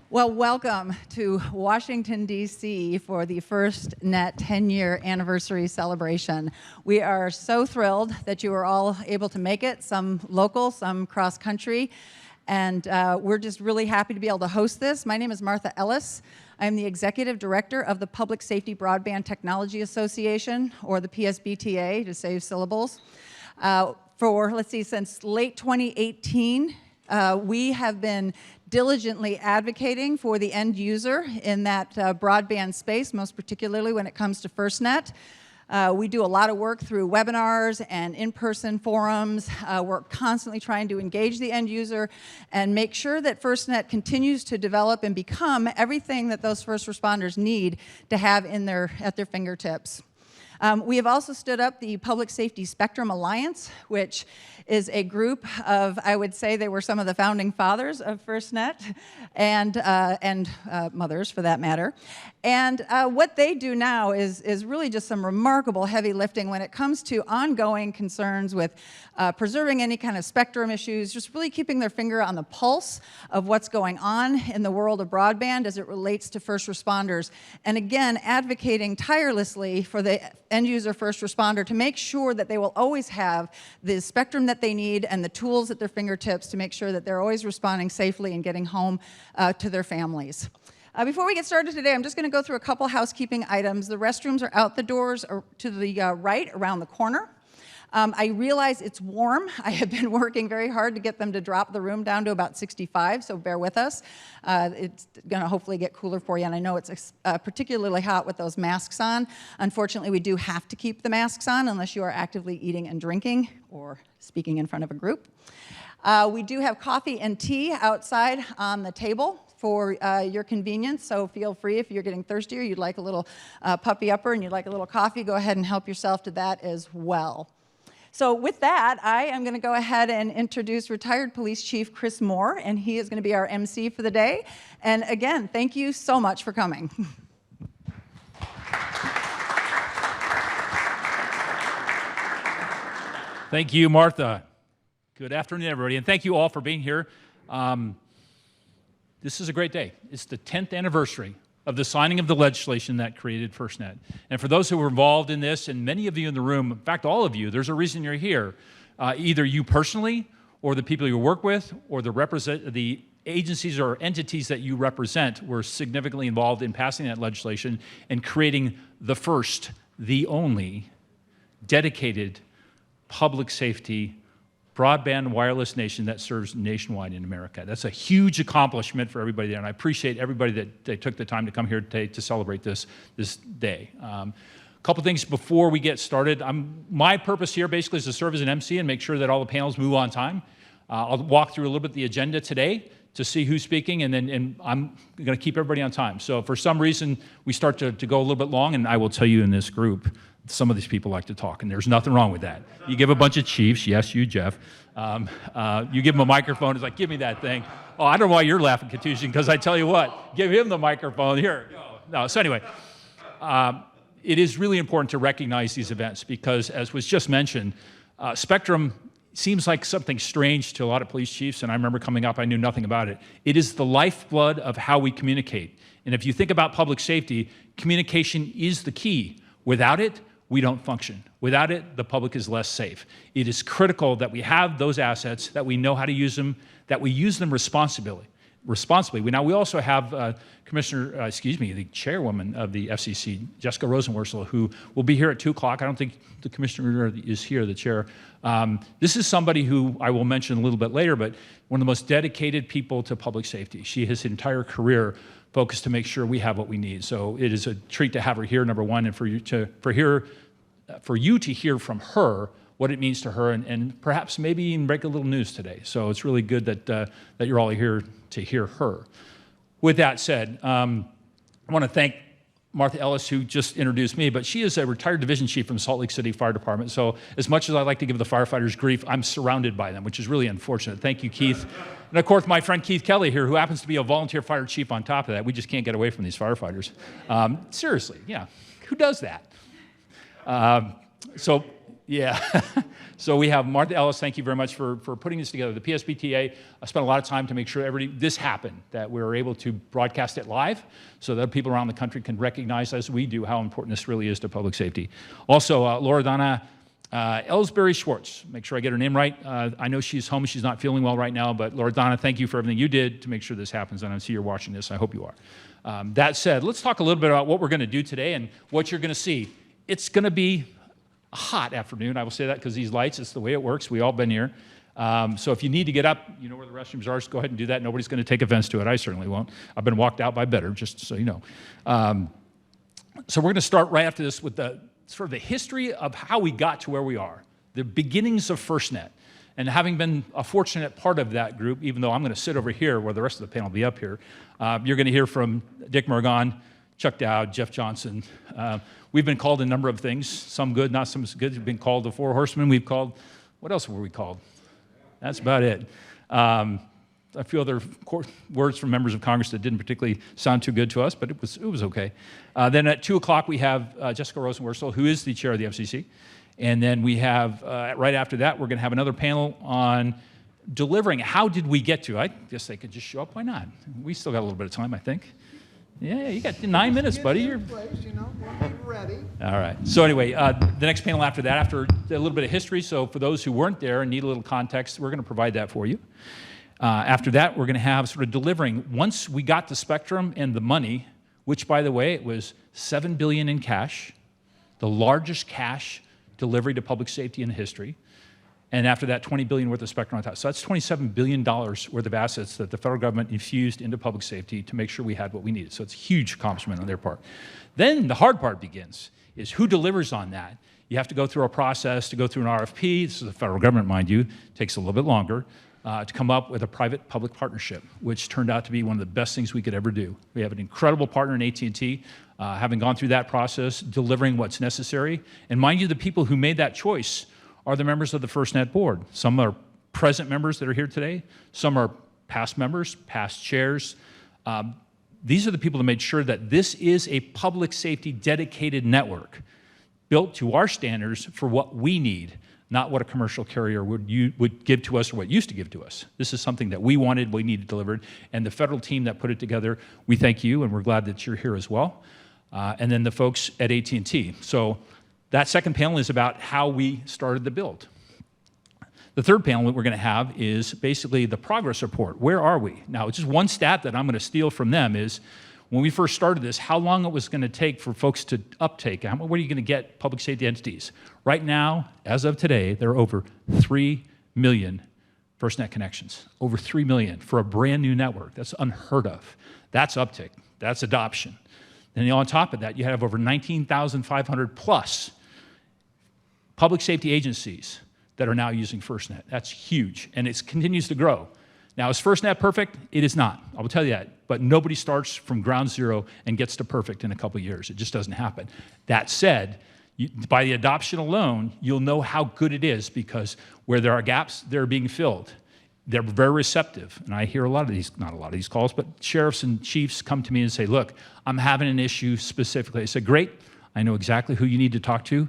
Well, welcome to Washington, D.C. for the FirstNet 10-year anniversary celebration. We are so thrilled that you are all able to make it, some local, some cross-country, and we're just really happy to be able to host this. My name is Martha Ellis. I'm the Executive Director of the Public Safety Broadband Technology Association, or the PSBTA, to save syllables. Since late 2018, we have been diligently advocating for the end user in that broadband space, most particularly when it comes to FirstNet. We do a lot of work through webinars and in-person forums. We're constantly trying to engage the end user and make sure that FirstNet continues to develop and become everything that those first responders need to have at their fingertips. We have also stood up the Public Safety Spectrum Alliance, which is a group of, I would say they were some of the founding fathers of FirstNet, and mothers for that matter. And what they do now is really just some remarkable heavy lifting when it comes to ongoing concerns with preserving any kind of spectrum issues, just really keeping their finger on the pulse of what's going on in the world of broadband as it relates to first responders. And again, advocating tirelessly for the end user first responder to make sure that they will always have the spectrum that they need and the tools at their fingertips to make sure that they're always responding safely and getting home to their families. Before we get started today, I'm just going to go through a couple housekeeping items. The restrooms are out the doors or to the right around the corner. I realize it's warm. I have been working very hard to get them to drop the room down to about 65, so bear with us. It's going to hopefully get cooler for you, and I know it's particularly hot with those masks on. Unfortunately, we do have to keep the masks on unless you are actively eating and drinking or speaking in front of a group. We do have coffee and tea outside on the table for your convenience, so feel free if you're getting thirsty or you'd like a little puppy upper and you'd like a little coffee, go ahead and help yourself to that as well. So with that, I am going to go ahead and introduce retired police chief Chris Moore, and he is going to be our MC for the day. And again, thank you so much for coming. Thank you, Martha. Good afternoon, everybody, and thank you all for being here. This is a great day. It's the 10th anniversary of the signing of the legislation that created FirstNet. And for those who were involved in this, and many of you in the room, in fact, all of you, there's a reason you're here. Either you personally, or the people you work with, or the agencies or entities that you represent were significantly involved in passing that legislation and creating the first, the only, dedicated public safety broadband wireless nation that serves nationwide in America. That's a huge accomplishment for everybody there, and I appreciate everybody that they took the time to come here today to celebrate this day. A couple things before we get started. My purpose here basically is to serve as an MC and make sure that all the panels move on time. I'll walk through a little bit the agenda today to see who's speaking, and I'm going to keep everybody on time. So if for some reason we start to go a little bit long, and I will tell you in this group, some of these people like to talk, and there's nothing wrong with that. You give a bunch of chiefs, yes, you, Jeff, you give them a microphone, it's like, give me that thing. Oh, I don't know why you're laughing, Contusion, because I tell you what, give him the microphone, here, go. No, so anyway, it is really important to recognize these events because, as was just mentioned, spectrum seems like something strange to a lot of police chiefs, and I remember coming up, I knew nothing about it. It is the lifeblood of how we communicate. And if you think about public safety, communication is the key. Without it, we don't function. Without it, the public is less safe. It is critical that we have those assets, that we know how to use them, that we use them responsibly. Now, we also have the chairwoman of the FCC, Jessica Rosenworcel, who will be here at 2 o'clock. I don't think the commissioner is here, the chair. This is somebody who I will mention a little bit later, but one of the most dedicated people to public safety. She has her entire career focused to make sure we have what we need. So it is a treat to have her here, number one, and for you to hear from her what it means to her, and perhaps maybe even break a little news today. So it's really good that you're all here to hear her. With that said, I want to thank Martha Ellis, who just introduced me, but she is a retired division chief from Salt Lake City Fire Department. So as much as I like to give the firefighters grief, I'm surrounded by them, which is really unfortunate. Thank you, Keith. And of course, my friend Keith Kelly here, who happens to be a volunteer fire chief on top of that. We just can't get away from these firefighters. Seriously, yeah, who does that? So Yeah. So we have Martha Ellis. Thank you very much for putting this together. The PSBTA spent a lot of time to make sure this happened, that we were able to broadcast it live so that people around the country can recognize, as we do, how important this really is to public safety. Also, Loredana Ellsbury Schwartz, make sure I get her name right. I know she's home. She's not feeling well right now, but Loredana, thank you for everything you did to make sure this happens, and I see you're watching this. I hope you are. That said, let's talk a little bit about what we're going to do today and what you're going to see. It's going to be a hot afternoon. I will say that because these lights, it's the way it works. We've all been here. So if you need to get up, you know where the restrooms are, so go ahead and do that. Nobody's going to take offense to it. I certainly won't. I've been walked out by better, just so you know. So we're going to start right after this with the sort of the history of how we got to where we are, the beginnings of FirstNet. And having been a fortunate part of that group, even though I'm going to sit over here where the rest of the panel will be up here, you're going to hear from Dick Mirgon, Chuck Dowd, Jeff Johnson. We've been called a number of things, some good, not some good. We've been called the Four Horsemen. We've called, what else were we called? That's about it. A few other words from members of Congress that didn't particularly sound too good to us, but it was okay. Then at 2 o'clock, we have Jessica Rosenworcel, who is the chair of the FCC. And then we have, right after that, we're going to have another panel on delivering. How did we get to? I guess they could just show up. Why not? We still got a little bit of time, I think. Yeah, you got 9 minutes, buddy. You're place, you know, we'll be ready. all right. So anyway, the next panel after that, after a little bit of history, so for those who weren't there and need a little context, we're going to provide that for you. After that, we're going to have sort of delivering. Once we got the spectrum and the money, which, by the way, it was $7 billion in cash, the largest cash delivery to public safety in history. And after that, $20 billion worth of spectrum on top. So that's $27 billion worth of assets that the federal government infused into public safety to make sure we had what we needed. So it's a huge accomplishment on their part. Then the hard part begins, is who delivers on that? You have to go through a process to go through an RFP. This is the federal government, mind you. It takes a little bit longer to come up with a private-public partnership, which turned out to be one of the best things we could ever do. We have an incredible partner in AT&T, having gone through that process, delivering what's necessary. And mind you, the people who made that choice are the members of the FirstNet board. Some are present members that are here today. Some are past members, past chairs. These are the people that made sure that this is a public safety dedicated network built to our standards for what we need, not what a commercial carrier would give to us or what used to give to us. This is something that we wanted, we needed delivered, and the federal team that put it together, we thank you, and we're glad that you're here as well. And then the folks at AT&T. So that second panel is about how we started the build. The third panel that we're going to have is basically the progress report. Where are we? Now, just one stat that I'm going to steal from them is when we first started this, how long it was going to take for folks to uptake. What are you going to get public safety entities? Right now, as of today, there are over 3 million FirstNet connections. Over 3 million for a brand new network. That's unheard of. That's uptake. That's adoption. And on top of that, you have over 19,500 plus public safety agencies that are now using FirstNet. That's huge, and it continues to grow. Now, is FirstNet perfect? It is not. I will tell you that. But nobody starts from ground zero and gets to perfect in a couple of years. It just doesn't happen. That said, by the adoption alone, you'll know how good it is because where there are gaps, they're being filled. They're very receptive. And I hear a lot of these, not a lot of these calls, but sheriffs and chiefs come to me and say, look, I'm having an issue specifically. I said, great. I know exactly who you need to talk to.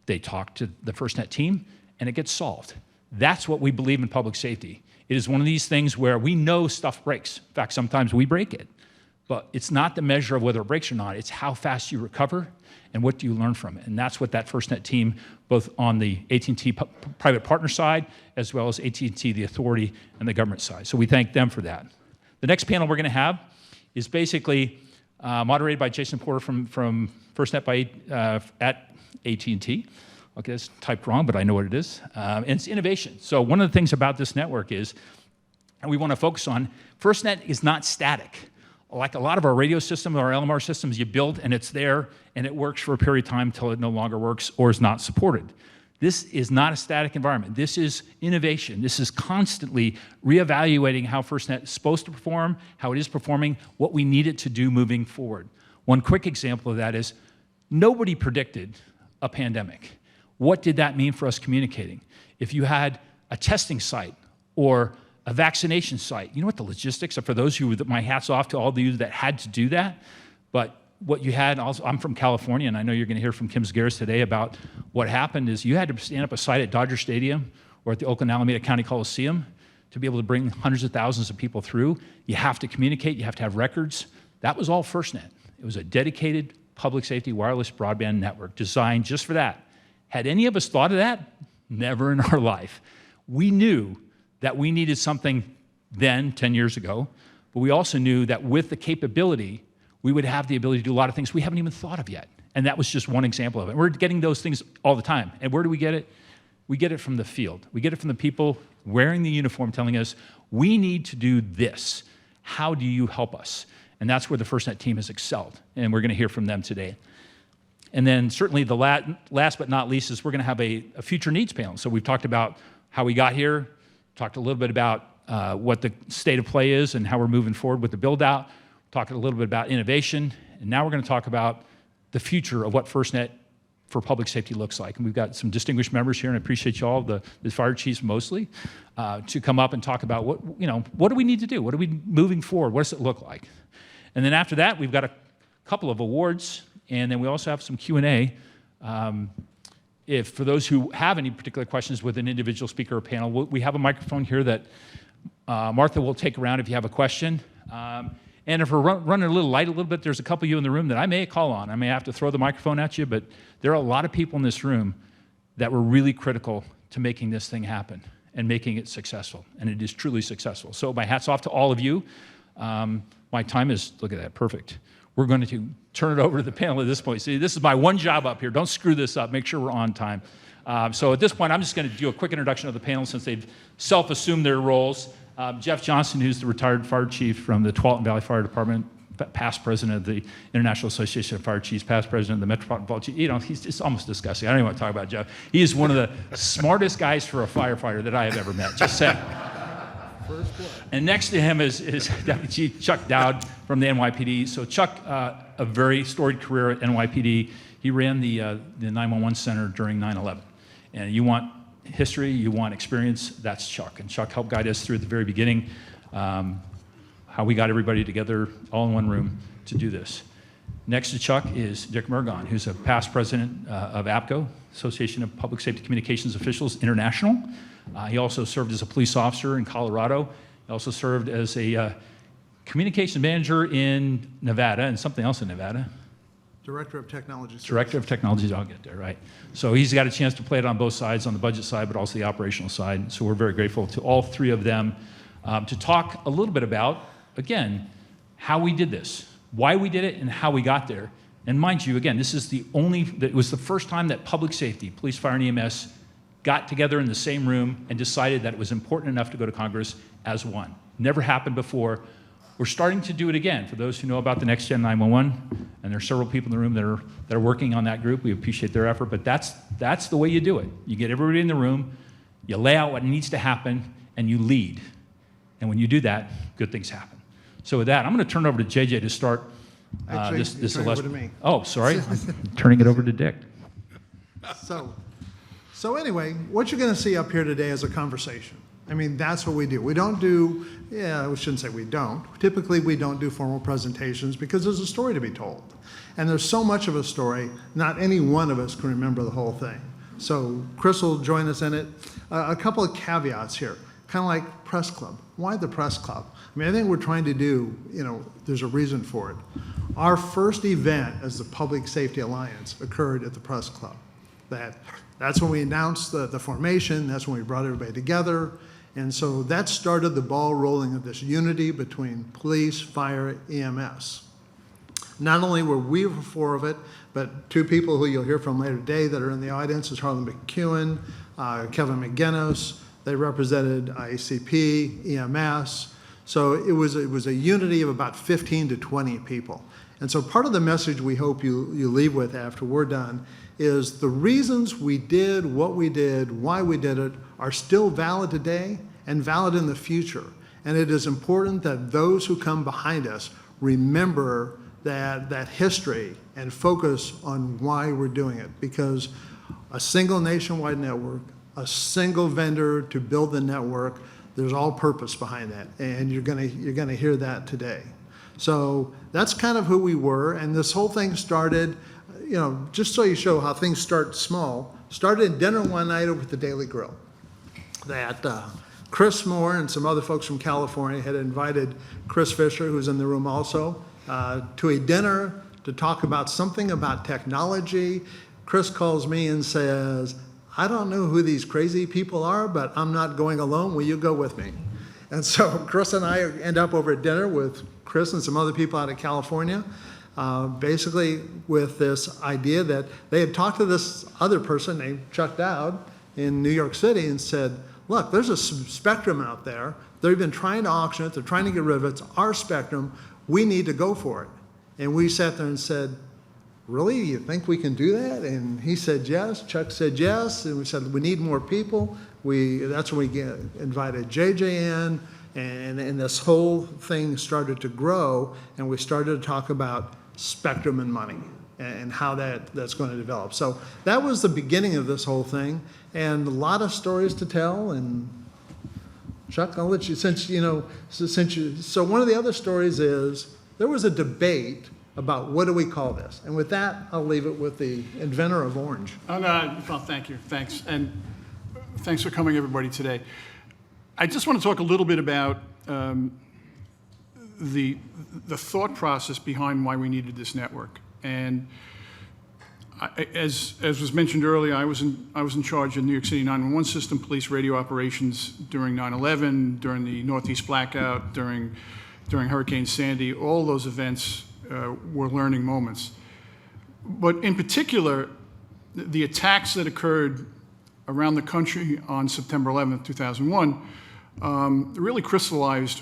They talk to the FirstNet team, and it gets solved. That's what we believe in public safety. It is one of these things where we know stuff breaks. In fact, sometimes we break it. But it's not the measure of whether it breaks or not. It's how fast you recover and what do you learn from it. And that's what that FirstNet team, both on the AT&T private partner side, as well as AT&T, the authority, and the government side. So we thank them for that. The next panel we're going to have is basically moderated by Jason Porter from FirstNet at AT&T. Okay, that's typed wrong, but I know what it is. And it's innovation. So one of the things about this network is, and we want to focus on, FirstNet is not static. Like a lot of our radio systems, our LMR systems, you build and it's there and it works for a period of time until it no longer works or is not supported. This is not a static environment. This is innovation. This is constantly reevaluating how FirstNet is supposed to perform, how it is performing, what we need it to do moving forward. One quick example of that is nobody predicted a pandemic. What did that mean for us communicating? If you had a testing site or a vaccination site, you know what the logistics are for those who, my hat's off to all of you that had to do that, but what you had, also, I'm from California, and I know you're going to hear from Kim Zgaris today about what happened is you had to stand up a site at Dodger Stadium or at the Oakland Alameda County Coliseum to be able to bring hundreds of thousands of people through. You have to communicate, you have to have records. That was all FirstNet. It was a dedicated public safety wireless broadband network designed just for that. Had any of us thought of that? Never in our life. We knew that we needed something then, 10 years ago, but we also knew that with the capability, we would have the ability to do a lot of things we haven't even thought of yet. And that was just one example of it. We're getting those things all the time. And where do we get it? We get it from the field. We get it from the people wearing the uniform telling us, we need to do this. How do you help us? And that's where the FirstNet team has excelled. And we're going to hear from them today. And then certainly the last but not least is we're going to have a future needs panel. So we've talked about how we got here, talked a little bit about what the state of play is and how we're moving forward with the build out, talking a little bit about innovation, and now we're going to talk about the future of what FirstNet for public safety looks like. And we've got some distinguished members here, and I appreciate you all, the fire chiefs mostly, to come up and talk about what do we need to do? What are we moving forward? What does it look like? And then after that, we've got a couple of awards, and then we also have some Q&A. If for those who have any particular questions with an individual speaker or panel, we have a microphone here that Martha will take around if you have a question. And if we're running a little light a little bit, there's a couple of you in the room that I may call on. I may have to throw the microphone at you, but there are a lot of people in this room that were really critical to making this thing happen and making it successful, and it is truly successful. So my hat's off to all of you. My time is, look at that, perfect. We're going to turn it over to the panel at this point. See, this is my one job up here. Don't screw this up. Make sure we're on time. So at this point, I'm just going to do a quick introduction of the panel since they've self-assumed their roles. Jeff Johnson, who's the retired fire chief from the Tualatin Valley Fire Department, past president of the International Association of Fire Chiefs, past president of the Metropolitan Fire Chiefs. You know, he's just almost disgusting. I don't even want to talk about Jeff. He is one of the smartest guys for a firefighter that I have ever met. Just saying. And next to him is Deputy Chief Chuck Dowd from the NYPD. So Chuck, a very storied career at NYPD. He ran the 911 center during 9/11. And you want history, you want experience, that's Chuck. And Chuck helped guide us through at the very beginning, how we got everybody together all in one room to do this. Next to Chuck is Dick Mirgon, who's a past president of APCO, Association of Public Safety Communications Officials International. He also served as a police officer in Colorado. He also served as a communications manager in Nevada and something else in Nevada. Director of Technology Services. Director of Technology, I'll get there, right. So he's got a chance to play it on both sides, on the budget side, but also the operational side. So we're very grateful to all three of them to talk a little bit about, again, how we did this, why we did it, and how we got there. And mind you, again, this is it was the first time that public safety, police, fire, and EMS got together in the same room and decided that it was important enough to go to Congress as one. Never happened before. We're starting to do it again. For those who know about the Next Gen 911, and there are several people in the room that are working on that group, we appreciate their effort, but that's the way you do it. You get everybody in the room, you lay out what needs to happen, and you lead. And when you do that, good things happen. So with that, I'm going to turn it over to JJ to start this over to me. Oh, sorry. I'm turning it over to Dick. So anyway, what you're going to see up here today is a conversation. I mean, that's what we do. We don't do, we shouldn't say we don't. Typically, we don't do formal presentations because there's a story to be told. And there's so much of a story, not any one of us can remember the whole thing. So Chris will join us in it. A couple of caveats here, kind of like press club. Why the press club? I mean, I think we're trying to do, there's a reason for it. Our first event as the Public Safety Alliance occurred at the press club. That's when we announced the formation, that's when we brought everybody together. And so that started the ball rolling of this unity between police, fire, EMS. Not only were we for four of it, but two people who you'll hear from later today that are in the audience is Harlan McEwen, Kevin McGinnis. They represented ICP, EMS. So it was a unity of about 15 to 20 people. And so part of the message we hope you leave with after we're done is the reasons we did what we did, why we did it, are still valid today and valid in the future. And it is important that those who come behind us remember that history and focus on why we're doing it. Because a single nationwide network, a single vendor to build the network, there's all purpose behind that. And you're gonna hear that today. So that's kind of who we were, and this whole thing started, just so you show how things start small, started at dinner one night over at the Daily Grill. That Chris Moore and some other folks from California had invited Chris Fisher, who's in the room also, to a dinner to talk about something about technology. Chris calls me and says, I don't know who these crazy people are, but I'm not going alone. Will you go with me? And so Chris and I end up over at dinner with Chris and some other people out of California, basically with this idea that they had talked to this other person named Chuck Dowd in New York City and said, look, there's a spectrum out there. They've been trying to auction it. They're trying to get rid of it. It's our spectrum. We need to go for it. And we sat there and said, really, you think we can do that? And he said yes. Chuck said yes. And we said, we need more people. That's when we invited JJ in. And this whole thing started to grow. And we started to talk about spectrum and money and how that's going to develop. So that was the beginning of this whole thing. And a lot of stories to tell. And Chuck, I'll let you, so one of the other stories is there was a debate about what do we call this. And with that, I'll leave it with the inventor of Orange. Well, thank you. Thanks. And thanks for coming, everybody, today. I just want to talk a little bit about the thought process behind why we needed this network. And as was mentioned earlier, I was in charge of New York City 911 system, police radio operations during 9/11, during the Northeast blackout, during Hurricane Sandy. All those events were learning moments. But in particular, the attacks that occurred around the country on September 11th, 2001, really crystallized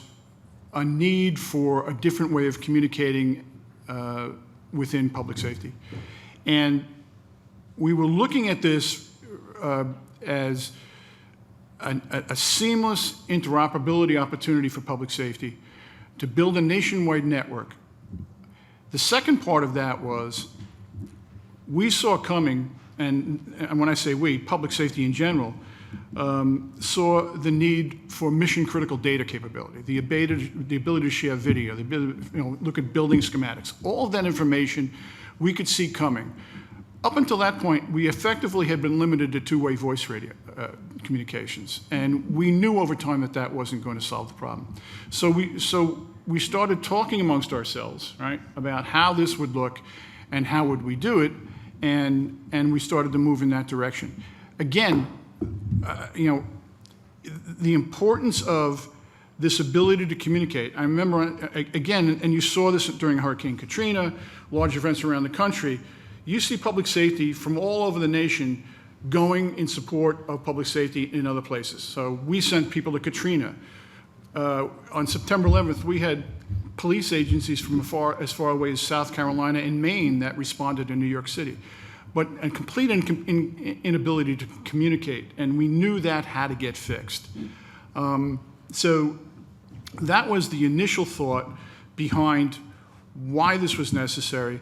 a need for a different way of communicating within public safety. And we were looking at this as a seamless interoperability opportunity for public safety to build a nationwide network. The second part of that was we saw coming, and when I say we, public safety in general, saw the need for mission-critical data capability, the ability to share video, the ability to look at building schematics. All of that information we could see coming. Up until that point, we effectively had been limited to two-way voice radio communications, and we knew over time that that wasn't going to solve the problem. So we started talking amongst ourselves, right, about how this would look and how would we do it, and we started to move in that direction. Again, the importance of this ability to communicate. I remember, again, and you saw this during Hurricane Katrina, large events around the country, you see public safety from all over the nation going in support of public safety in other places. So we sent people to Katrina. On September 11th, we had police agencies from as far away as South Carolina and Maine that responded in New York City. But a complete inability to communicate, and we knew that had to get fixed. So that was the initial thought behind why this was necessary,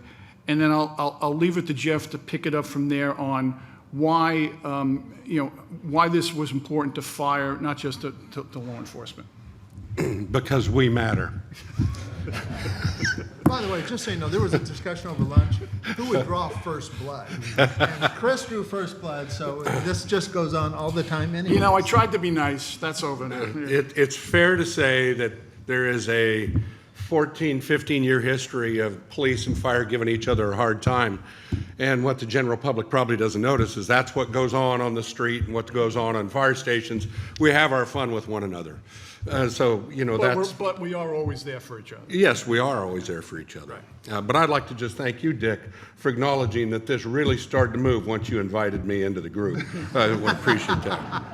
and then I'll leave it to Jeff to pick it up from there on why why this was important to fire, not just to law enforcement. Because we matter. By the way, just so you know, there was a discussion over lunch, who would draw first blood? And Chris drew first blood, so this just goes on all the time anyway. I tried to be nice. That's over now. It's fair to say that there is a 14, 15-year history of police and fire giving each other a hard time. And what the general public probably doesn't notice is that's what goes on the street and what goes on fire stations. We have our fun with one another. But we are always there for each other. Yes, we are always there for each other. Right. But I'd like to just thank you, Dick, for acknowledging that this really started to move once you invited me into the group. I would appreciate that.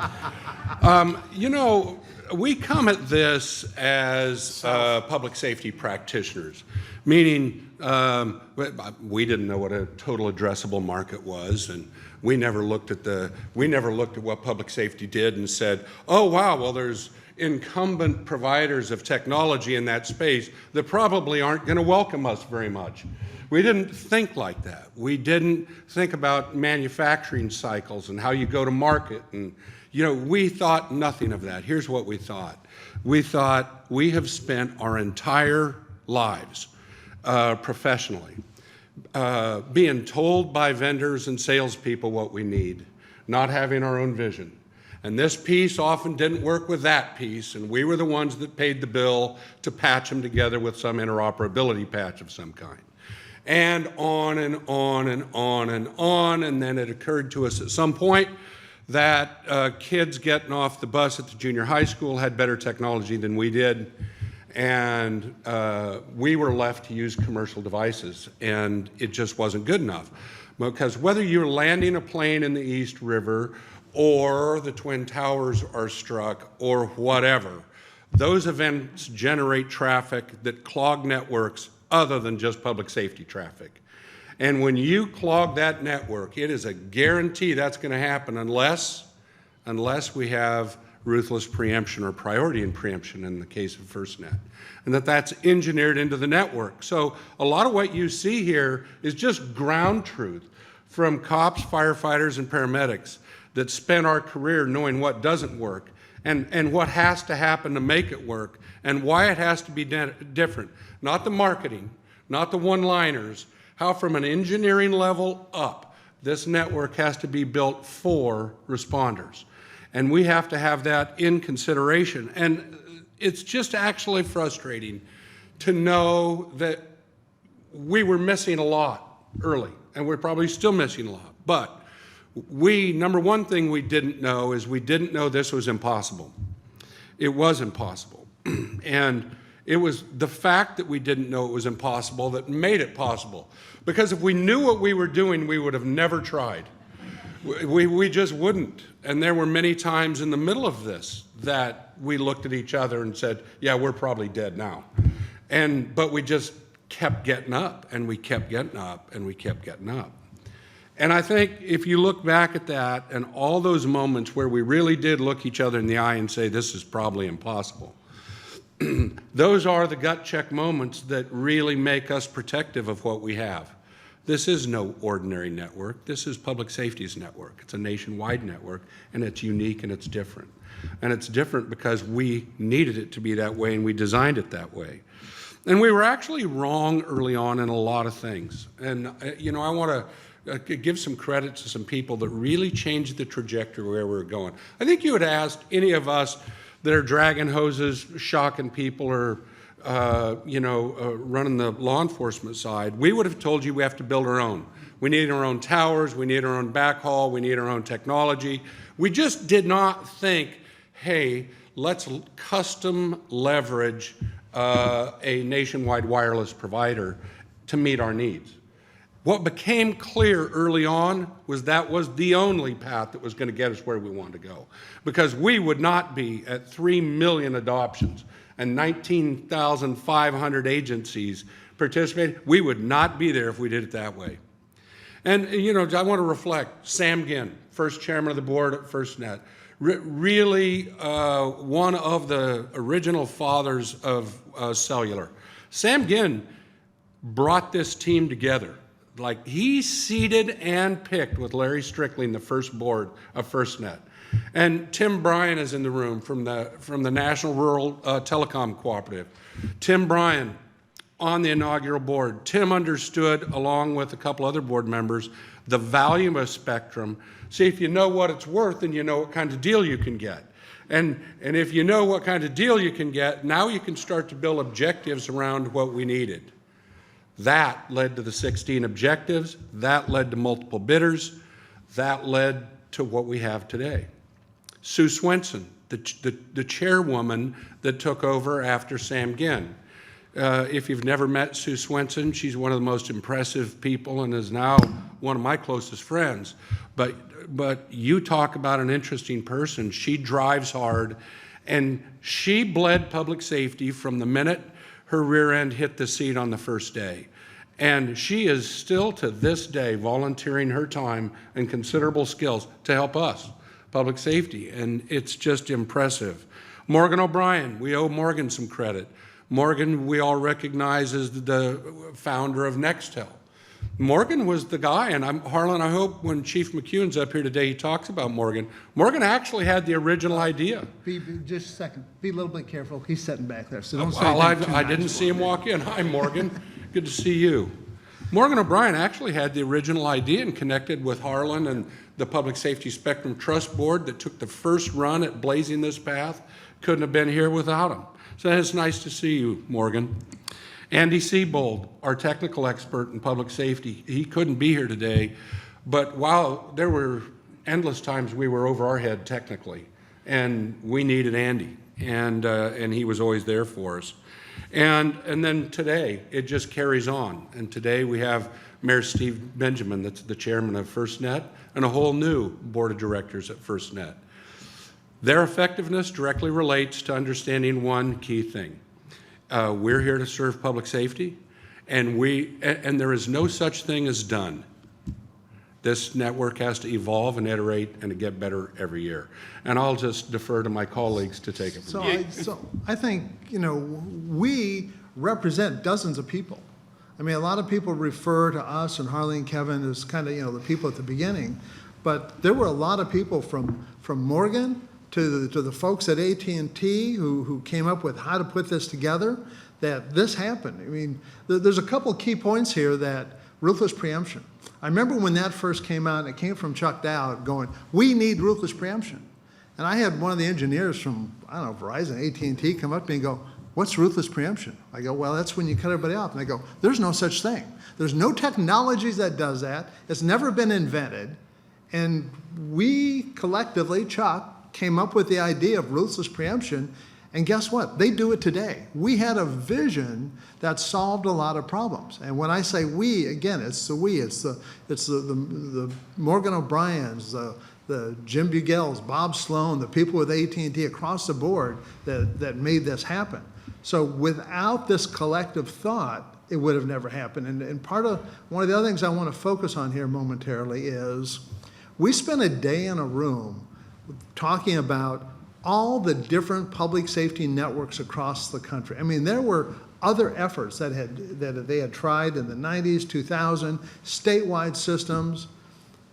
We come at this as public safety practitioners, meaning we didn't know what a total addressable market was, and we never looked at what public safety did and said, oh wow, well there's incumbent providers of technology in that space that probably aren't going to welcome us very much. We didn't think like that. We didn't think about manufacturing cycles and how you go to market. And, we thought nothing of that. Here's what we thought. We thought we have spent our entire lives professionally. Being told by vendors and salespeople what we need, not having our own vision. And this piece often didn't work with that piece, and we were the ones that paid the bill to patch them together with some interoperability patch of some kind. And on and on and on and on, and then it occurred to us at some point that kids getting off the bus at the junior high school had better technology than we did, and we were left to use commercial devices, and it just wasn't good enough. Because whether you're landing a plane in the East River or the Twin Towers are struck or whatever, those events generate traffic that clog networks other than just public safety traffic. And when you clog that network, it is a guarantee that's going to happen unless we have ruthless preemption or priority in preemption in the case of FirstNet, and that's engineered into the network. So a lot of what you see here is just ground truth from cops, firefighters, and paramedics that spent our career knowing what doesn't work and what has to happen to make it work and why it has to be different. Not the marketing, not the one-liners, how from an engineering level up, this network has to be built for responders. And we have to have that in consideration. And it's just actually frustrating to know that we were missing a lot early, and we're probably still missing a lot. But number one thing we didn't know is we didn't know this was impossible. It was impossible. And it was the fact that we didn't know it was impossible that made it possible. Because if we knew what we were doing, we would have never tried. We just wouldn't. And there were many times in the middle of this that we looked at each other and said, yeah, we're probably dead now. But we just kept getting up, and we kept getting up, and we kept getting up. And I think if you look back at that and all those moments where we really did look each other in the eye and say, this is probably impossible, those are the gut check moments that really make us protective of what we have. This is no ordinary network. This is public safety's network. It's a nationwide network, and it's unique and it's different. And it's different because we needed it to be that way, and we designed it that way. And we were actually wrong early on in a lot of things. And, I want to give some credit to some people that really changed the trajectory where we were going. I think you had asked any of us that are dragging hoses, shocking people, or running the law enforcement side, we would have told you we have to build our own. We need our own towers, we need our own backhaul, we need our own technology. We just did not think, hey, let's custom leverage a nationwide wireless provider to meet our needs. What became clear early on was that was the only path that was going to get us where we wanted to go. Because we would not be at 3 million adoptions and 19,500 agencies participating. We would not be there if we did it that way. And, I want to reflect, Sam Ginn, first chairman of the board at FirstNet, really one of the original fathers of cellular. Sam Ginn brought this team together. Like, he seeded and picked with Larry Strickling the first board of FirstNet. And Tim Bryan is in the room from the National Rural Telecom Cooperative. Tim Bryan on the inaugural board. Tim understood, along with a couple other board members, the value of spectrum. See, if you know what it's worth, then you know what kind of deal you can get. And if you know what kind of deal you can get, now you can start to build objectives around what we needed. That led to the 16 objectives. That led to multiple bidders. That led to what we have today. Sue Swenson, the chairwoman that took over after Sam Ginn. If you've never met Sue Swenson, she's one of the most impressive people and is now one of my closest friends. But you talk about an interesting person. She drives hard, and she bled public safety from the minute her rear end hit the seat on the first day. And she is still to this day volunteering her time and considerable skills to help us, public safety, and it's just impressive. Morgan O'Brien, we owe Morgan some credit. Morgan, we all recognize as the founder of Nextel. Morgan was the guy, and Harlan, I hope when Chief McCune's up here today, he talks about Morgan. Morgan actually had the original idea. Just a second. Be a little bit careful. He's sitting back there, so don't say Well, anything too I nice. didn't see him walk in. Hi, Morgan. Good to see you. Morgan O'Brien actually had the original idea and connected with Harlan and the Public Safety Spectrum Trust Board that took the first run at blazing this path. Couldn't have been here without him. So it's nice to see you, Morgan. Andy Siebold, our technical expert in public safety, he couldn't be here today, but while there were endless times we were over our head technically, and we needed Andy, and he was always there for us. And then today, it just carries on. And today we have Mayor Steve Benjamin, that's the chairman of FirstNet, and a whole new board of directors at FirstNet. Their effectiveness directly relates to understanding one key thing. We're here to serve public safety, and there is no such thing as done. This network has to evolve and iterate and to get better every year. And I'll just defer to my colleagues to take it from here. So I think, we represent dozens of people. I mean, a lot of people refer to us and Harley and Kevin as kind of, the people at the beginning, but there were a lot of people from Morgan to the folks at AT&T who came up with how to put this together, that this happened. I mean, there's a couple key points here that ruthless preemption. I remember when that first came out, and it came from Chuck Dowd going, we need ruthless preemption. And I had one of the engineers from, Verizon, AT&T come up to me and go, what's ruthless preemption? I go, well, that's when you cut everybody off. And they go, there's no such thing. There's no technologies that does that. It's never been invented. And we collectively, Chuck, came up with the idea of ruthless preemption, and guess what? They do it today. We had a vision that solved a lot of problems. And when I say we, again, it's the we. It's the Morgan O'Briens, the Jim Bugels, Bob Sloan, the people with AT&T across the board that made this happen. So without this collective thought, it would have never happened. And one of the other things I want to focus on here momentarily is we spent a day in a room talking about all the different public safety networks across the country. I mean, there were other efforts that they had tried in the 90s, 2000, statewide systems.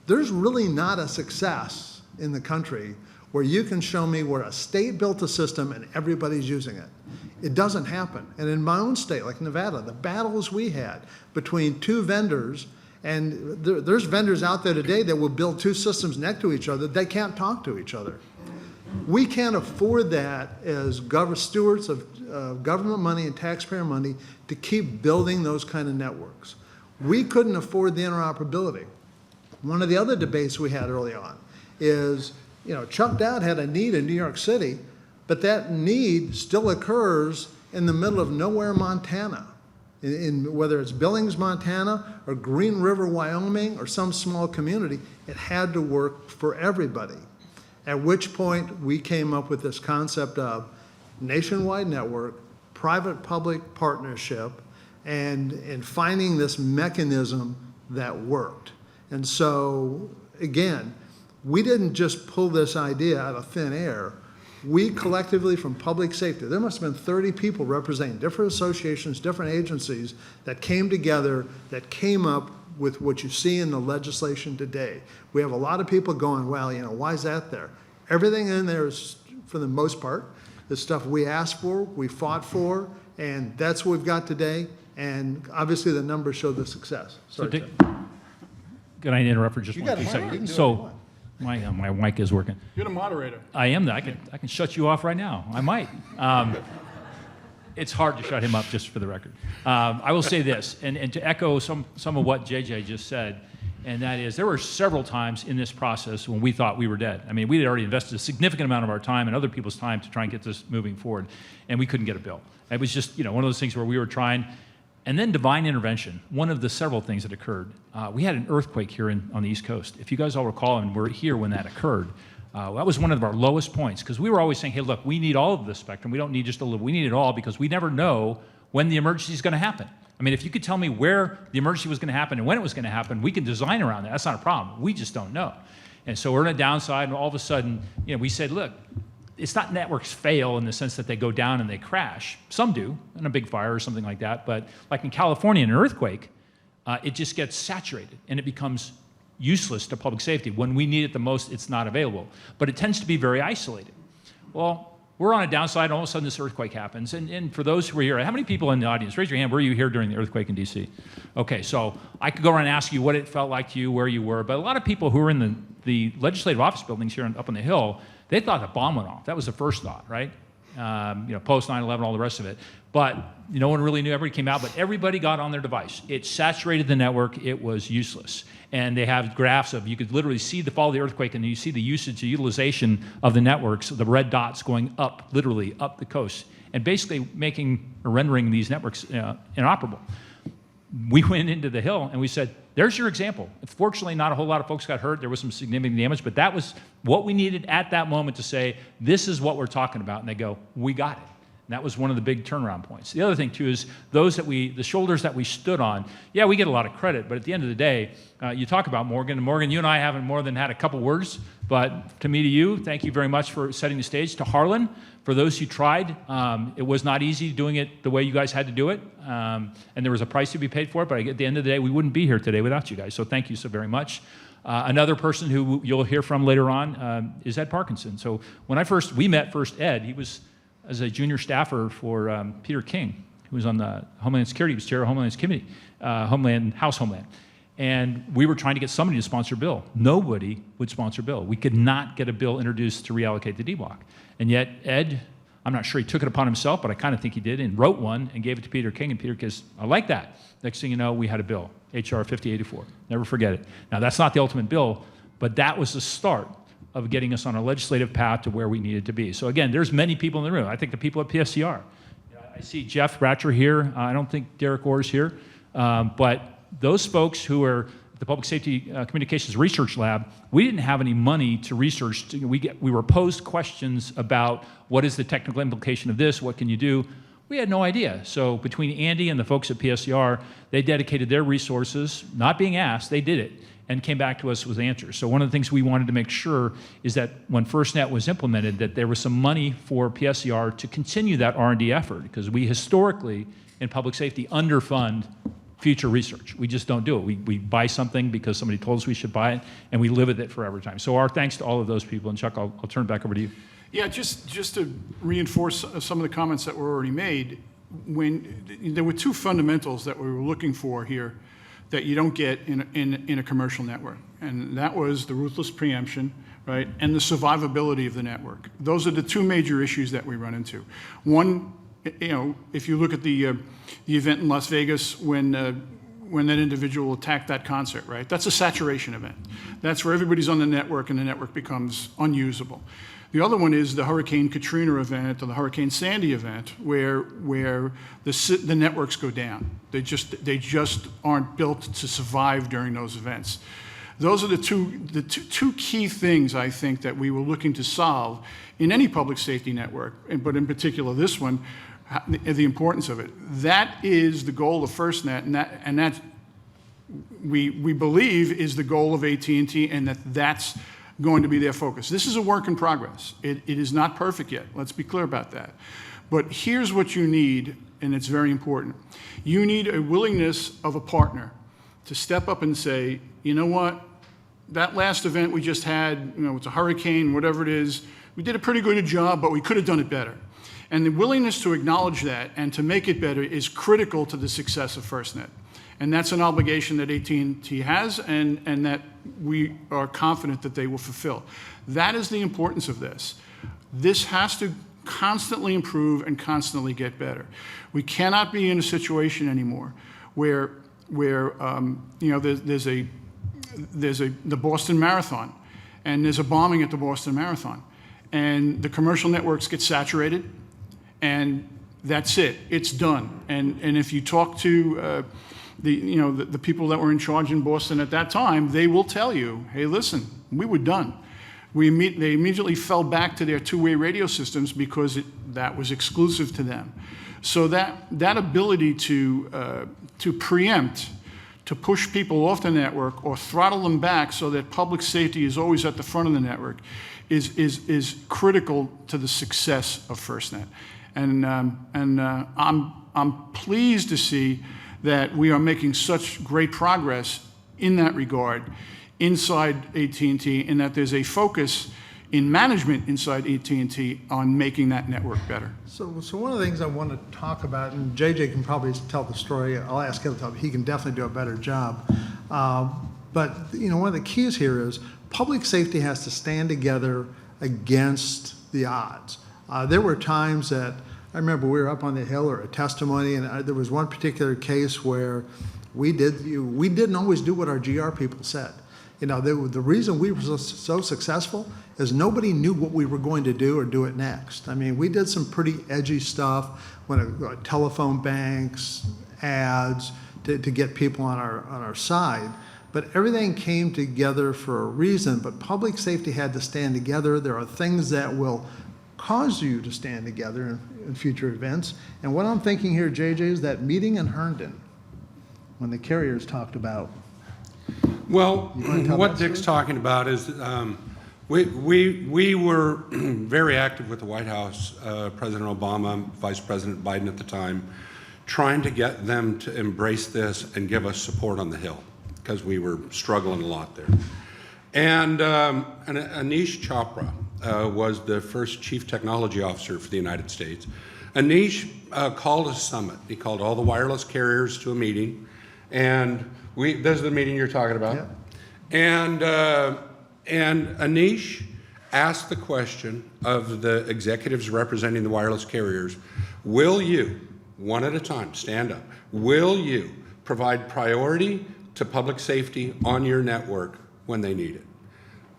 There's really not a success in the country where you can show me where a state built a system and everybody's using it. It doesn't happen. And in my own state, like Nevada, the battles we had between two vendors, and there's vendors out there today that will build two systems next to each other. They can't talk to each other. We can't afford that as stewards of government money and taxpayer money to keep building those kind of networks. We couldn't afford the interoperability. One of the other debates we had early on is, Chuck Dowd had a need in New York City, but that need still occurs in the middle of nowhere, Montana. In whether it's Billings, Montana, or Green River, Wyoming, or some small community, it had to work for everybody. At which point we came up with this concept of nationwide network, private-public partnership, and finding this mechanism that worked. And so, again, we didn't just pull this idea out of thin air. We collectively, from public safety, there must have been 30 people representing different associations, different agencies that came together, that came up with what you see in the legislation today. We have a lot of people going, well, why is that there? Everything in there is, for the most part, the stuff we asked for, we fought for, and that's what we've got today. And obviously the numbers show the success. Sorry, Dick, can I interrupt for just you one got a second? mic. So my mic is working. You're the moderator. I am. I can shut you off right now. I might. It's hard to shut him up, just for the record. I will say this, and to echo some of what JJ just said, and that is there were several times in this process when we thought we were dead. I mean, we had already invested a significant amount of our time and other people's time to try and get this moving forward, and we couldn't get a bill. It was just one of those things where we were trying. And then divine intervention, one of the several things that occurred. We had an earthquake here on the East Coast. If you guys all recall, and we're here when that occurred, that was one of our lowest points, because we were always saying, hey, look, we need all of this spectrum. We don't need just a little. We need it all, because we never know when the emergency is going to happen. I mean, if you could tell me where the emergency was going to happen and when it was going to happen, we can design around that. That's not a problem. We just don't know. And so we're in a downside, and all of a sudden, we said, look, it's not networks fail in the sense that they go down and they crash. Some do, in a big fire or something like that. But like in California, in an earthquake, it just gets saturated and it becomes useless to public safety. When we need it the most, it's not available. But it tends to be very isolated. Well, we're on a downside, all of a sudden this earthquake happens. And for those who are here, how many people in the audience, raise your hand, were you here during the earthquake in DC? Okay, so I could go around and ask you what it felt like to you, where you were, but a lot of people who were in the legislative office buildings here up on the Hill, they thought the bomb went off. That was the first thought, right? Post 9/11, all the rest of it. But no one really knew. Everybody came out, but everybody got on their device. It saturated the network. It was useless. And they have graphs of, you could literally see the fall of the earthquake, and you see the usage, the utilization of the networks, the red dots going up, literally up the coast, and basically making or rendering these networks inoperable. We went into the Hill and we said, there's your example. Fortunately, not a whole lot of folks got hurt. There was some significant damage, but that was what we needed at that moment to say, this is what we're talking about. And they go, we got it. And that was one of the big turnaround points. The other thing, too, is the shoulders that we stood on, yeah, we get a lot of credit, but at the end of the day, you talk about Morgan, and Morgan, you and I haven't more than had a couple words, but to me, to you, thank you very much for setting the stage. To Harlan, for those who tried, it was not easy doing it the way you guys had to do it, and there was a price to be paid for it, but at the end of the day, we wouldn't be here today without you guys, so thank you so very much. Another person who you'll hear from later on is Ed Parkinson. So when we met first Ed, he was as a junior staffer for Peter King, who was on the Homeland Security, he was chair of Homeland Committee, House Homeland. And we were trying to get somebody to sponsor a bill. Nobody would sponsor a bill. We could not get a bill introduced to reallocate the D-block. And yet Ed, I'm not sure he took it upon himself, but I kind of think he did, and wrote one and gave it to Peter King, and Peter King says, I like that. Next thing you know, we had a bill, HR 5084. Never forget it. Now, that's not the ultimate bill, but that was the start of getting us on a legislative path to where we needed to be. So again, there's many people in the room. I think the people at PSCR. I see Jeff Ratcher here. I don't think Derek Orr's here. But those folks who are at the Public Safety Communications Research Lab, we didn't have any money to research. We were posed questions about what is the technical implication of this, what can you do? We had no idea. So between Andy and the folks at PSCR, they dedicated their resources, not being asked, they did it, and came back to us with answers. So one of the things we wanted to make sure is that when FirstNet was implemented, that there was some money for PSCR to continue that R&D effort, because we historically, in public safety, underfund future research. We just don't do it. We buy something because somebody told us we should buy it, and we live with it forever time. So our thanks to all of those people. And Chuck, I'll turn it back over to you. Yeah, just to reinforce some of the comments that were already made, when there were two fundamentals that we were looking for here that you don't get in a commercial network, and that was the ruthless preemption, right, and the survivability of the network. Those are the two major issues that we run into. One, if you look at the event in Las Vegas when that individual attacked that concert, right, that's a saturation event. That's where everybody's on the network and the network becomes unusable. The other one is the Hurricane Katrina event or the Hurricane Sandy event, where the networks go down. They just aren't built to survive during those events. Those are the two key things I think that we were looking to solve in any public safety network, but in particular this one, the importance of it. That is the goal of FirstNet, and that we believe is the goal of AT&T, and that's going to be their focus. This is a work in progress. It is not perfect yet. Let's be clear about that. But here's what you need, and it's very important. You need a willingness of a partner to step up and say, you know what, that last event we just had, it's a hurricane, whatever it is, we did a pretty good job, but we could have done it better. And the willingness to acknowledge that and to make it better is critical to the success of FirstNet. And that's an obligation that AT&T has, and that we are confident that they will fulfill. That is the importance of this. This has to constantly improve and constantly get better. We cannot be in a situation anymore where there's the Boston Marathon, and there's a bombing at the Boston Marathon, and the commercial networks get saturated, and that's it. It's done. And if you talk to the people that were in charge in Boston at that time, they will tell you, hey, listen, we were done. They immediately fell back to their two-way radio systems because that was exclusive to them. So that ability to preempt, to push people off the network or throttle them back so that public safety is always at the front of the network is critical to the success of FirstNet. And I'm pleased to see that we are making such great progress in that regard inside AT&T, and that there's a focus in management inside AT&T on making that network better. So one of the things I want to talk about, and JJ can probably tell the story. I'll ask him to tell. He can definitely do a better job. But one of the keys here is public safety has to stand together against the odds. There were times that I remember we were up on the Hill or a testimony, and there was one particular case where we didn't always do what our GR people said. The reason we were so successful is nobody knew what we were going to do or do it next. I mean, we did some pretty edgy stuff when telephone banks, ads to get people on our side. But everything came together for a reason. But public safety had to stand together. There are things that will cause you to stand together in future events. And what I'm thinking here, JJ, is that meeting in Herndon when the carriers talked about. Well, what Dick's talking about is we were very active with the White House, President Obama, Vice President Biden at the time, trying to get them to embrace this and give us support on the Hill, because we were struggling a lot there. And Anish Chopra was the first Chief Technology Officer for the United States. Anish called a summit. He called all the wireless carriers to a meeting, and this is the meeting you're talking about. Yeah. And Anish asked the question of the executives representing the wireless carriers, will you, one at a time, stand up, will you provide priority to public safety on your network when they need it?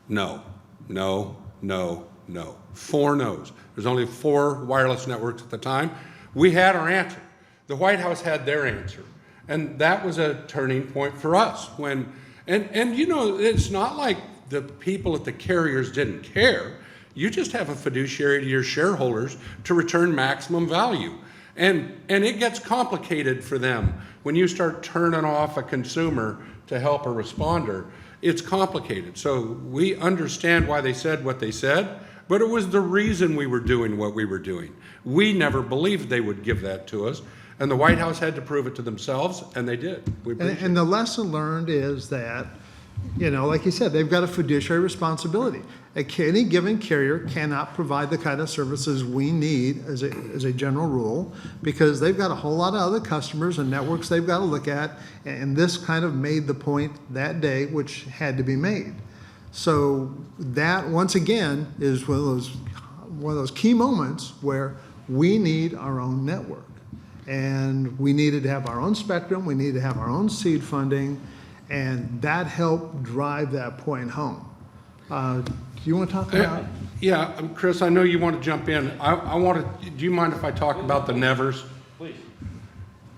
No, no, no, no. 4 no's. There's only 4 wireless networks at the time. We had our answer. The White House had their answer. And that was a turning point for us. It's not like the people at the carriers didn't care. You just have a fiduciary to your shareholders to return maximum value. And it gets complicated for them when you start turning off a consumer to help a responder. It's complicated. So we understand why they said what they said, but it was the reason we were doing what we were doing. We never believed they would give that to us, and the White House had to prove it to themselves, and they did. And the lesson learned is that, like you said, they've got a fiduciary responsibility. Any given carrier cannot provide the kind of services we need as a general rule, because they've got a whole lot of other customers and networks they've got to look at, and this kind of made the point that day, which had to be made. So that, once again, is one of those key moments where we need our own network. And we needed to have our own spectrum, we needed to have our own seed funding, and that helped drive that point home. Do you want to talk about? Yeah, Chris, I know you want to jump in. Do you mind if I talk about the nevers? Please.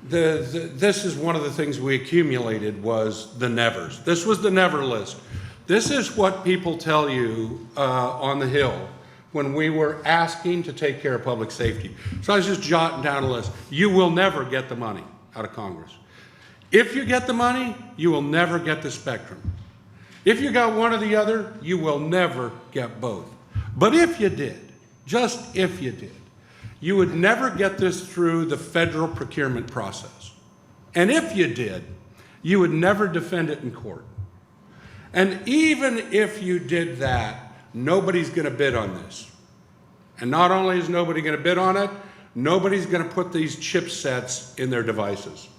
This is one of the things we accumulated was the nevers. This was the never list. This is what people tell you on the Hill when we were asking to take care of public safety. So I was just jotting down a list. You will never get the money out of Congress. If you get the money, you will never get the spectrum. If you got one or the other, you will never get both. But if you did, just if you did, you would never get this through the federal procurement process. And if you did, you would never defend it in court. And even if you did that, nobody's going to bid on this. And not only is nobody going to bid on it, nobody's going to put these chipsets in their devices.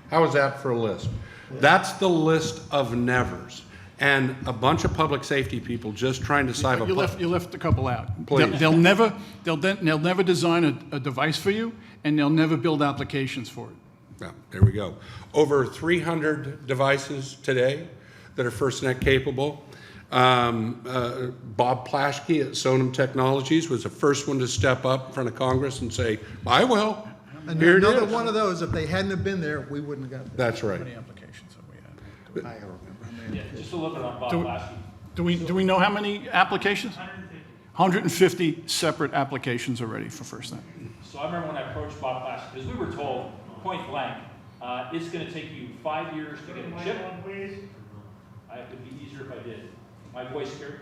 How is that for a list? That's the list of nevers. And a bunch of public safety people just trying to solve You left a couple out. Please. They'll never design a device for you, and they'll never build applications for it. Yeah, there we go. Over 300 devices today that are FirstNet capable. Bob Plaschke at Sonam Technologies was the first one to step up in front of Congress and say, I will. And here it another is. one of those, if they hadn't have been there, we wouldn't have got there. That's right. How many applications have we had? I don't remember. Yeah, just a little bit on Bob Lashley. Do we know how many applications? 150 separate applications already for FirstNet. So I remember when I approached Bob Lashley, because we were told, point blank, it's going to take you 5 years to get a chip. It would be easier if I did. My voice here.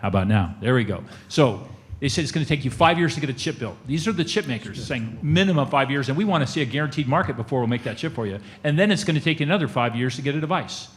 How about now? There we go. So They said it's going to take you 5 years to get a chip built. These are the chip makers saying minimum 5 years, and we want to see a guaranteed market before we'll make that chip for you. And then it's going to take you another 5 years to get a device.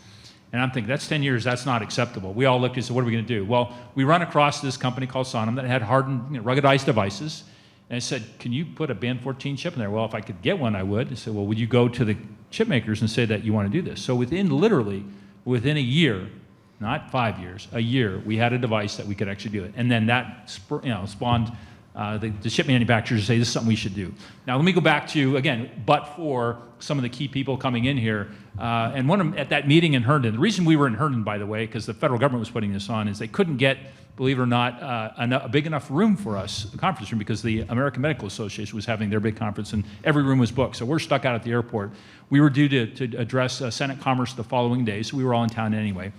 And I'm thinking, that's 10 years, that's not acceptable. We all looked and said, what are we going to do? Well, we run across this company called Sonim that had hardened, ruggedized devices. And I said, can you put a band 14 chip in there? Well, if I could get one, I would. I said, well, would you go to the chip makers and say that you want to do this? So within a year, not 5 years, a year, we had a device that we could actually do it. And then that spawned the chip manufacturers to say, this is something we should do. Now, let me go back to, again, but for some of the key people coming in here. And one of them, at that meeting in Herndon, the reason we were in Herndon, by the way, because the federal government was putting this on, is they couldn't get, believe it or not, a big enough room for us, a conference room, because the American Medical Association was having their big conference, and every room was booked. So we're stuck out at the airport. We were due to address Senate Commerce the following day, so we were all in town anyway.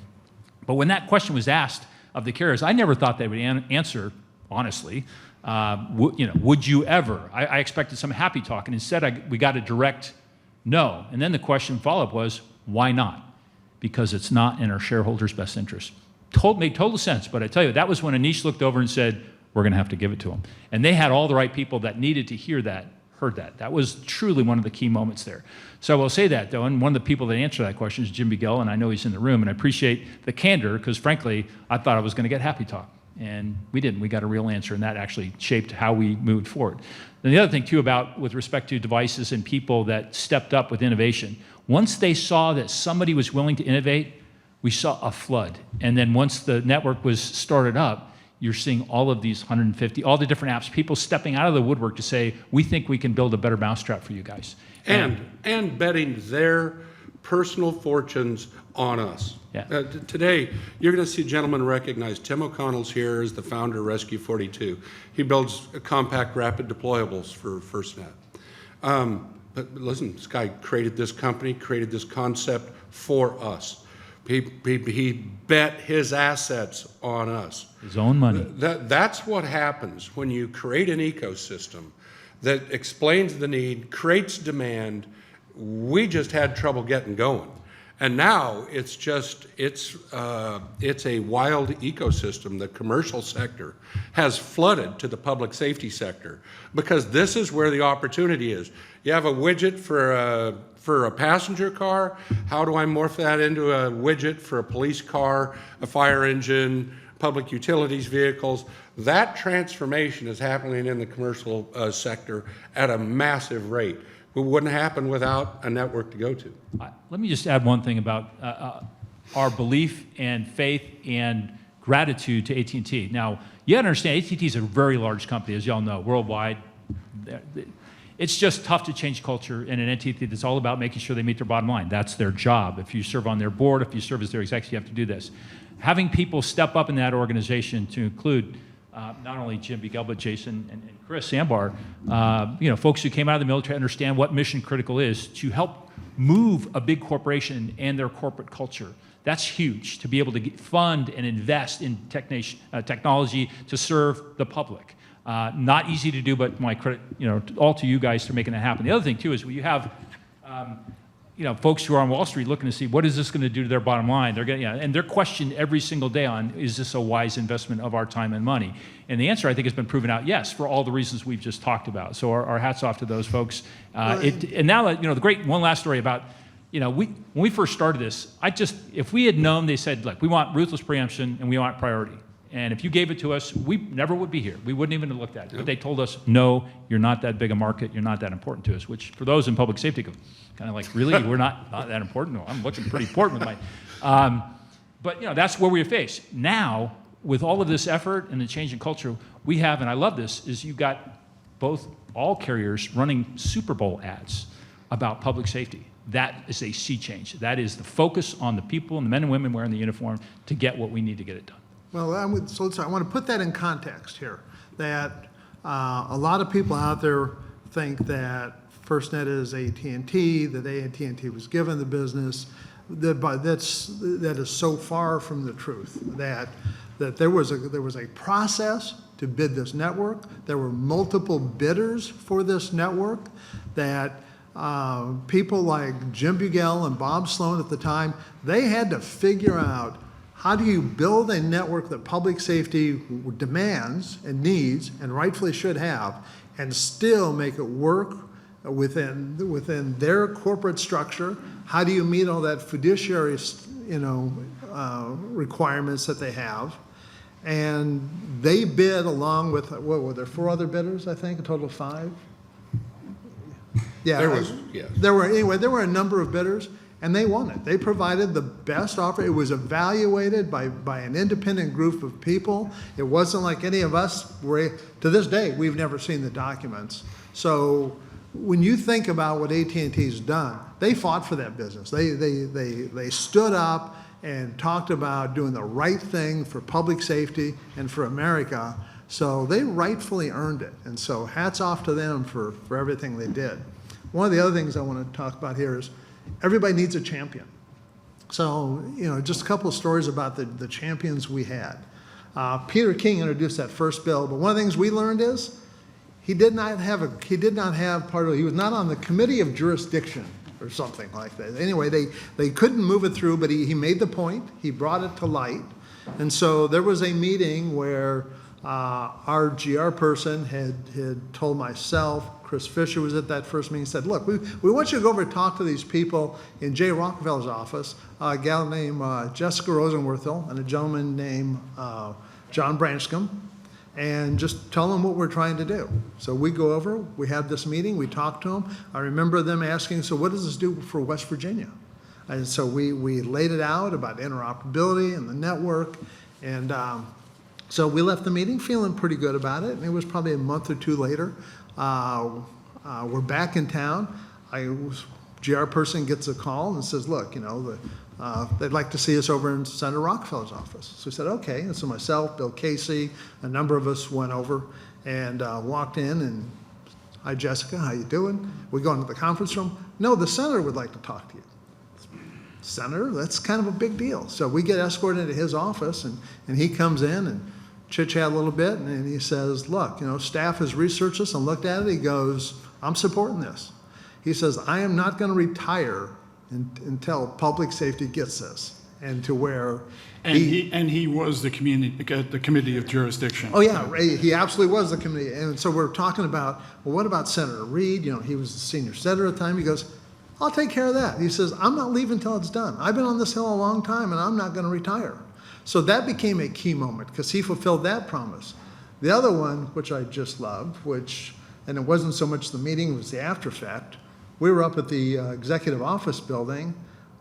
But when that question was asked of the carriers, I never thought they would answer, honestly, would you ever? I expected some happy talk, and instead we got a direct no. And then the question follow-up was, why not? Because it's not in our shareholders' best interest. Made total sense, but I tell you, that was when Anish looked over and said, we're going to have to give it to them. And they had all the right people that needed to hear that, heard that. That was truly one of the key moments there. So I will say that, though, and one of the people that answered that question is Jim Begill, and I know he's in the room, and I appreciate the candor, because frankly, I thought I was going to get happy talk. And we didn't. We got a real answer, and that actually shaped how we moved forward. And the other thing, too, with respect to devices and people that stepped up with innovation, once they saw that somebody was willing to innovate, we saw a flood. And then once the network was started up, you're seeing all of these 150, all the different apps, people stepping out of the woodwork to say, we think we can build a better mousetrap for you guys. And betting their personal fortunes on us. Yeah. Today, you're going to see a gentleman recognized. Tim O'Connell's here as the founder of Rescue42. He builds compact rapid deployables for FirstNet. But listen, this guy created this company, created this concept for us. He bet his assets on us. His own money. That's what happens when you create an ecosystem that explains the need, creates demand. We just had trouble getting going. And now it's a wild ecosystem. The commercial sector has flooded to the public safety sector because this is where the opportunity is. You have a widget for a passenger car. How do I morph that into a widget for a police car, a fire engine, public utilities vehicles? That transformation is happening in the commercial sector at a massive rate. It wouldn't happen without a network to go to. Let me just add one thing about our belief and faith and gratitude to AT&T. Now, you gotta understand, AT&T is a very large company, as y'all know, worldwide. It's just tough to change culture in an entity that's all about making sure they meet their bottom line. That's their job. If you serve on their board, if you serve as their executive, you have to do this. Having people step up in that organization to include not only Jim Begill, but Jason and Chris Sambar, folks who came out of the military understand what mission critical is to help move a big corporation and their corporate culture. That's huge, to be able to fund and invest in technology to serve the public. Not easy to do, but my credit, all to you guys for making that happen. The other thing too is when you have folks who are on Wall Street looking to see what is this going to do to their bottom line. They're getting, and they're questioned every single day on, is this a wise investment of our time and money? And the answer, I think, has been proven out, yes, for all the reasons we've just talked about. So our hats off to those folks. And now, the great one last story about, when we first started this, if we had known, they said, look, we want ruthless preemption and we want priority. And if you gave it to us, we never would be here. We wouldn't even have looked at it. But they told us, no, you're not that big a market. You're not that important to us, which for those in public safety, kind of like, really? We're not that important? No, I'm looking pretty important with my... But that's where we face. Now, with all of this effort and the change in culture, we have, and I love this, is you've got all carriers running Super Bowl ads about public safety. That is a sea change. That is the focus on the people and the men and women wearing the uniform to get what we need to get it done. Well, I want to put that in context here, that a lot of people out there think that FirstNet is AT&T, that AT&T was given the business. That is so far from the truth, that there was a process to bid this network. There were multiple bidders for this network, that people like Jim Begill and Bob Sloan at the time, they had to figure out How do you build a network that public safety demands and needs and rightfully should have, and still make it work within their corporate structure? How do you meet all that fiduciary, requirements that they have? And they bid along with, what were there, 4 other bidders, I think, a total of 5? Yeah, yes. There were a number of bidders, and they won it. They provided the best offer. It was evaluated by an independent group of people. It wasn't like any of us were, to this day, we've never seen the documents. So when you think about what AT&T's done, they fought for that business. They stood up and talked about doing the right thing for public safety and for America. So they rightfully earned it. And so hats off to them for everything they did. One of the other things I want to talk about here is everybody needs a champion. So, just a couple of stories about the champions we had. Peter King introduced that first bill, but one of the things we learned is he was not on the committee of jurisdiction or something like that. Anyway, they couldn't move it through, but he made the point, he brought it to light. And so there was a meeting where our GR person had told myself, Chris Fisher was at that first meeting, said, look, we want you to go over and talk to these people in Jay Rockefeller's office, a gal named Jessica Rosenworthel and a gentleman named John Branscombe, and just tell them what we're trying to do. So we go over, we have this meeting, we talk to them. I remember them asking, so what does this do for West Virginia? And so we laid it out about interoperability and the network, and so we left the meeting feeling pretty good about it, and it was probably a month or 2 later. We're back in town. GR person gets a call and says, look, they'd like to see us over in Senator Rockefeller's office. So we said, okay. And so myself, Bill Casey, a number of us went over and walked in and, hi, Jessica, how you doing? We go into the conference room. No, the senator would like to talk to you. Senator, that's kind of a big deal. So we get escorted into his office, and he comes in and chit-chat a little bit, and he says, look, staff has researched this and looked at it. He goes, I'm supporting this. He says, I am not going to retire until public safety gets this, and to where he was the committee of jurisdiction. Oh yeah, he absolutely was the committee. And so we're talking about, well, what about Senator Reid? He was the senior senator at the time. He goes, I'll take care of that. He says, I'm not leaving until it's done. I've been on this hill a long time, and I'm not going to retire. So that became a key moment because he fulfilled that promise. The other one, which I just loved, and it wasn't so much the meeting, it was the after effect. We were up at the executive office building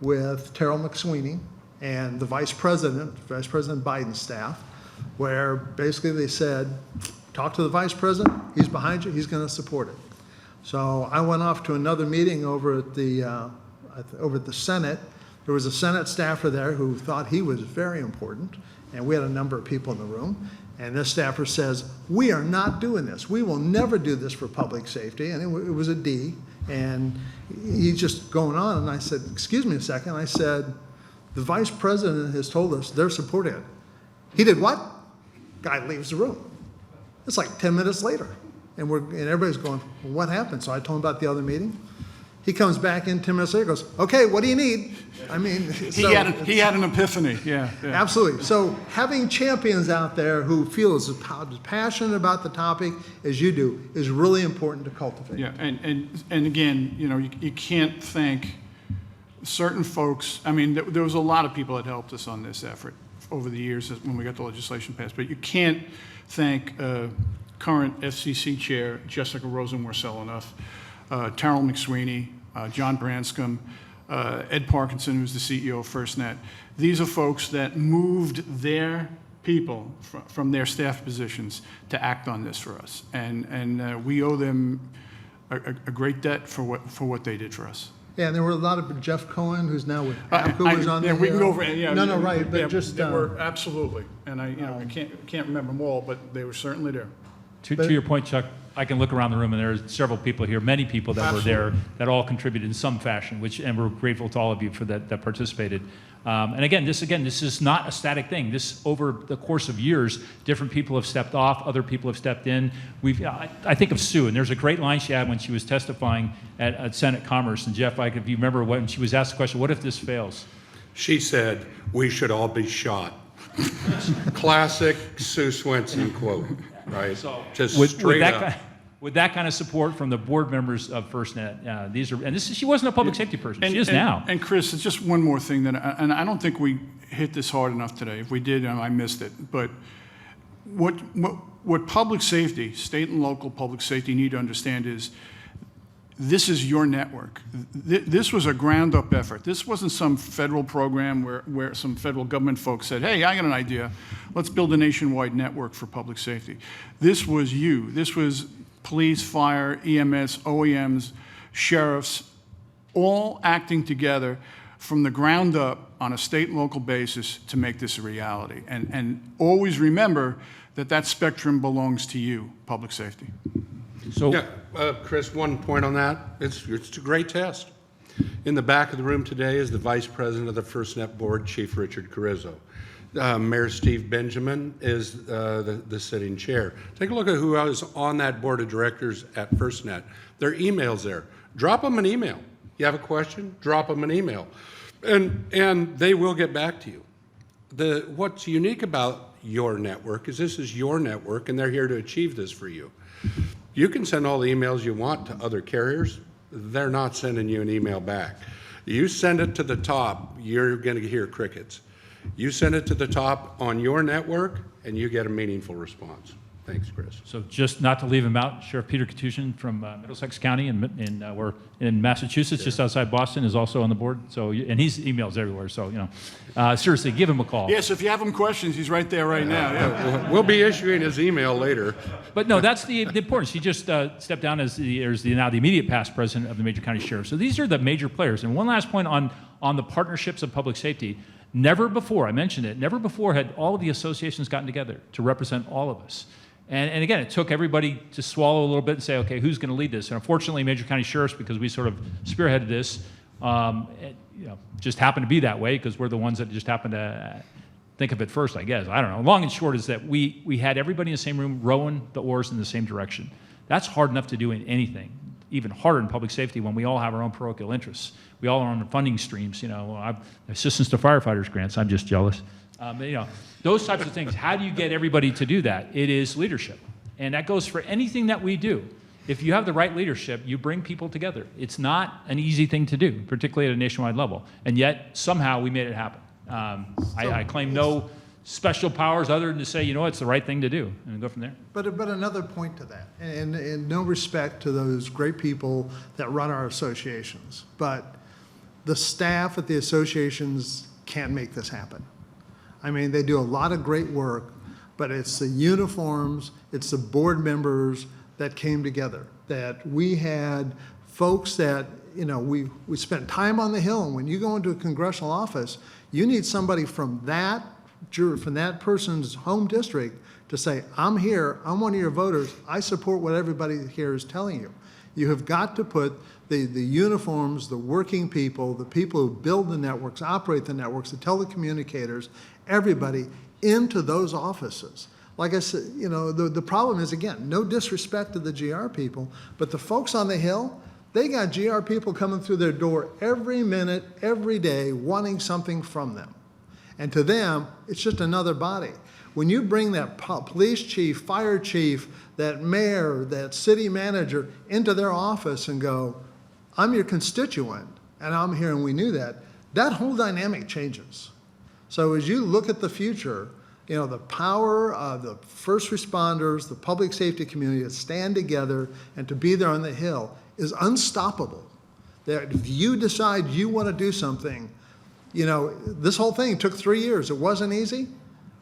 with Terrell McSweeney and the Vice President Biden's staff, where basically they said, talk to the Vice President, he's behind you, he's going to support it. So I went off to another meeting over at the Senate. There was a Senate staffer there who thought he was very important, and we had a number of people in the room. And this staffer says, we are not doing this. We will never do this for public safety. And it was a D. And he's just going on. And I said, excuse me a second. I said, the Vice President has told us they're supporting it. He did what? Guy leaves the room. It's like 10 minutes later. And everybody's going, well, what happened? So I told him about the other meeting. He comes back in 10 minutes later, goes, okay, what do you need? I mean, he had an epiphany. Yeah. Absolutely. So having champions out there who feel as passionate about the topic as you do is really important to cultivate. Yeah, and again, you can't thank certain folks. I mean, there was a lot of people that helped us on this effort over the years when we got the legislation passed, but you can't thank current FCC chair Jessica Rosenworthel enough, Terrell McSweeney, John Branscombe, Ed Parkinson, who's the CEO of FirstNet. These are folks that moved their people from their staff positions to act on this for us, and we owe them a great debt for what they did for us. Yeah, and there were a lot of Jeff Cohen, who's now with APCO, was on there. Yeah, we can go over. Yeah, no, right, but yeah, just they were absolutely, and I can't remember them all, but they were certainly there. To your point, Chuck, I can look around the room and there are several people here, many people that were there that all contributed in some fashion, and we're grateful to all of you for that participated. And again, this is not a static thing. This, over the course of years, different people have stepped off, other people have stepped in. I think of Sue, and there's a great line she had when she was testifying at Senate Commerce. And Jeff, if you remember when she was asked the question, what if this fails? She said, "We should all be shot." Classic Sue Swenson quote, right? Just straight up. With that kind of support from the board members of FirstNet, she wasn't a public safety person. She is now. And Chris, it's just one more thing and I don't think we hit this hard enough today. If we did, I missed it. But what public safety, state and local public safety, need to understand is this is your network. This was a ground-up effort. This wasn't some federal program where some federal government folks said, hey, I got an idea. Let's build a nationwide network for public safety. This was you. This was police, fire, EMS, OEMs, sheriffs, all acting together from the ground up on a state and local basis to make this a reality. And always remember that spectrum belongs to you, public safety. So, Yeah, Chris, one point on that. It's a great test. In the back of the room today is the Vice President of the FirstNet Board, Chief Richard Carrizo. Mayor Steve Benjamin is the sitting chair. Take a look at who is on that board of directors at FirstNet. Their email's there. Drop them an email. You have a question? Drop them an email. And they will get back to you. What's unique about your network is this is your network, and they're here to achieve this for you. You can send all the emails you want to other carriers. They're not sending you an email back. You send it to the top, you're going to hear crickets. You send it to the top on your network, and you get a meaningful response. Thanks, Chris. So just not to leave him out, Sheriff Peter Katushin from Middlesex County we're in Massachusetts, just outside Boston, is also on the board. So, and he's emails everywhere. So, seriously, give him a call. Yes, if you have him questions, he's right there right now. Yeah. We'll be issuing his email later. But no, that's the importance. He just stepped down as now the immediate past president of the major county sheriffs. So these are the major players. And one last point on the partnerships of public safety. Never before, I mentioned it, never before had all of the associations gotten together to represent all of us. And again, it took everybody to swallow a little bit and say, okay, who's going to lead this? And unfortunately, major county sheriffs, because we sort of spearheaded this, just happened to be that way because we're the ones that just happened to think of it first, I guess. I don't know. Long and short is that we had everybody in the same room rowing the oars in the same direction. That's hard enough to do in anything. Even harder in public safety when we all have our own parochial interests. We all are on funding streams. Assistance to firefighters grants. I'm just jealous. Those types of things. How do you get everybody to do that? It is leadership, and that goes for anything that we do. If you have the right leadership, you bring people together. It's not an easy thing to do, particularly at a nationwide level, and yet somehow we made it happen. I claim no special powers other than to say, it's the right thing to do, and go from there. But another point to that, and no respect to those great people that run our associations, but the staff at the associations can't make this happen. I mean, they do a lot of great work, but it's the uniforms, it's the board members that came together, that we had folks that, we spent time on the Hill, and when you go into a congressional office, you need somebody from that person's home district to say, I'm here, I'm one of your voters, I support what everybody here is telling you. You have got to put the uniforms, the working people, the people who build the networks, operate the networks, the telecommunicators, everybody into those offices. Like I said, the problem is, again, no disrespect to the GR people, but the folks on the Hill, they got GR people coming through their door every minute, every day, wanting something from them. And to them, it's just another body. When you bring that police chief, fire chief, that mayor, that city manager into their office and go, I'm your constituent, and I'm here, and we knew that whole dynamic changes. So as you look at the future, the power of the first responders, the public safety community to stand together and to be there on the Hill is unstoppable. That if you decide you want to do something, this whole thing took 3 years. It wasn't easy,